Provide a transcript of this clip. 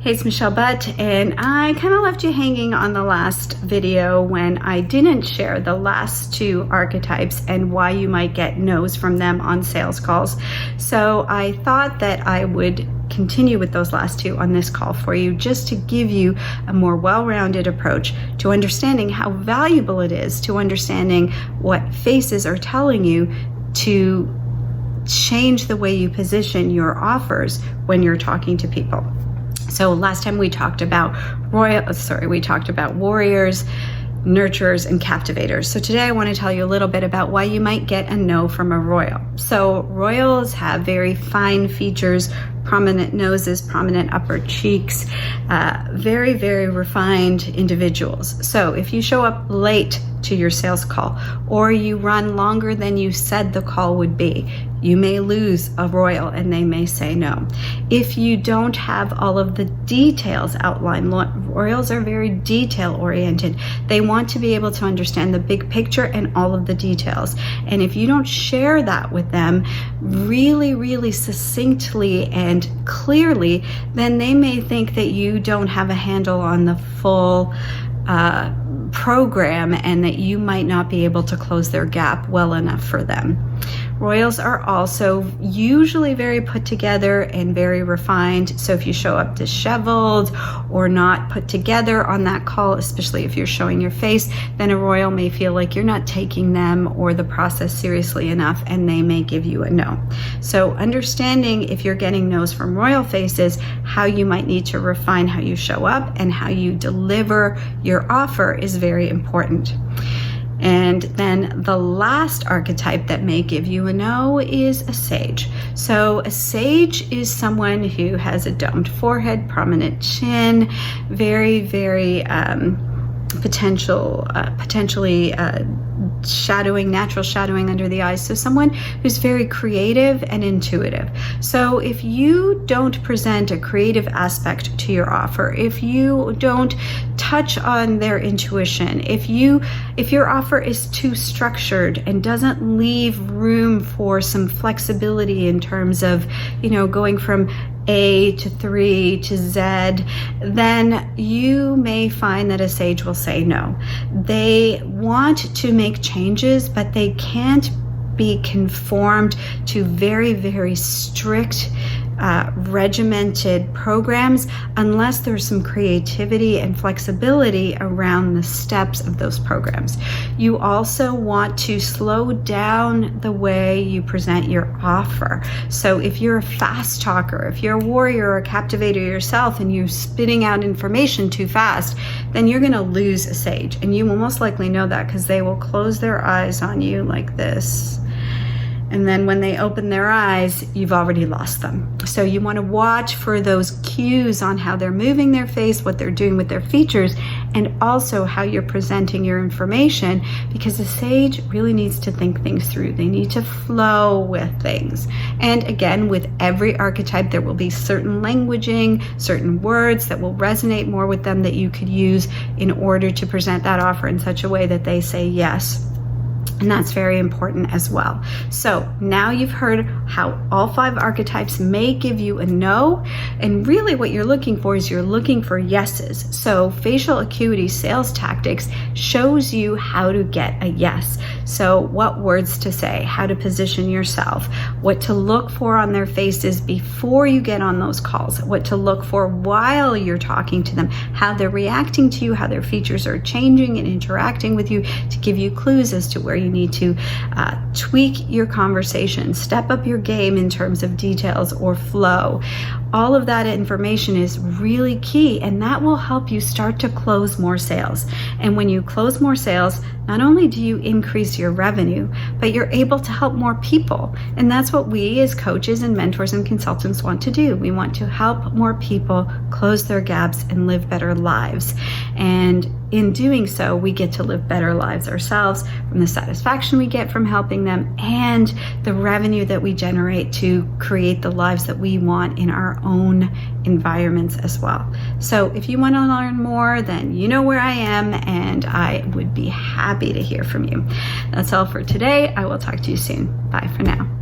Hey, it's Michelle Butt, and I kind of left you hanging on the last video when I didn't share the last two archetypes and why you might get no's from them on sales calls. So I thought that I would continue with those last two on this call for you, just to give you a more well-rounded approach to understanding how valuable it is to understanding what faces are telling you to change the way you position your offers when you're talking to people. So last time we talked about warriors, nurturers, and captivators. So today I want to tell you a little bit about why you might get a no from a royal. So royals have very fine features, prominent noses, prominent upper cheeks, very, very refined individuals. So if you show up late to your sales call, or you run longer than you said the call would be, you may lose a royal and they may say no. If you don't have all of the details outlined, royals are very detail oriented. They want to be able to understand the big picture and all of the details. And if you don't share that with them really, really succinctly and clearly, then they may think that you don't have a handle on the full program and that you might not be able to close their gap well enough for them. Royals are also usually very put together and very refined. So if you show up disheveled or not put together on that call, especially if you're showing your face, then a royal may feel like you're not taking them or the process seriously enough, and they may give you a no. So understanding if you're getting no's from royal faces, how you might need to refine how you show up and how you deliver your offer is very important. And then the last archetype that may give you a no is a sage. So a sage is someone who has a domed forehead, prominent chin, very, very potentially natural shadowing under the eyes. So someone who's very creative and intuitive. So if you don't present a creative aspect to your offer, if you don't touch on their intuition, if your offer is too structured and doesn't leave room for some flexibility in terms of, going from A to 3 to Z, then you may find that a sage will say no. They want to make changes, but they can't be conformed to very, very strict regimented programs unless there's some creativity and flexibility around the steps of those programs. You also want to slow down the way you present your offer. So if you're a fast talker, if you're a warrior or a captivator yourself and you're spitting out information too fast, then you're going to lose a sage. And you will most likely know that because they will close their eyes on you like this. And then when they open their eyes, you've already lost them. So you want to watch for those cues on how they're moving their face, what they're doing with their features, and also how you're presenting your information, because the sage really needs to think things through. They need to flow with things. And again, with every archetype, there will be certain languaging, certain words that will resonate more with them that you could use in order to present that offer in such a way that they say yes. And that's very important as well. So now you've heard how all 5 archetypes may give you a no. And really what you're looking for is you're looking for yeses. So facial acuity sales tactics shows you how to get a yes. So what words to say, how to position yourself, what to look for on their faces before you get on those calls, what to look for while you're talking to them, how they're reacting to you, how their features are changing and interacting with you to give you clues as to where you need to tweak your conversation, step up your game in terms of details or flow. All of that information is really key, and that will help you start to close more sales. And when you close more sales, not only do you increase your revenue, but you're able to help more people. And that's what we as coaches and mentors and consultants want to do. We want to help more people close their gaps and live better lives. And in doing so, we get to live better lives ourselves from the satisfaction we get from helping them and the revenue that we generate to create the lives that we want in our own environments as well. So if you want to learn more, then you know where I am, and I would be happy to hear from you. That's all for today. I will talk to you soon. Bye for now.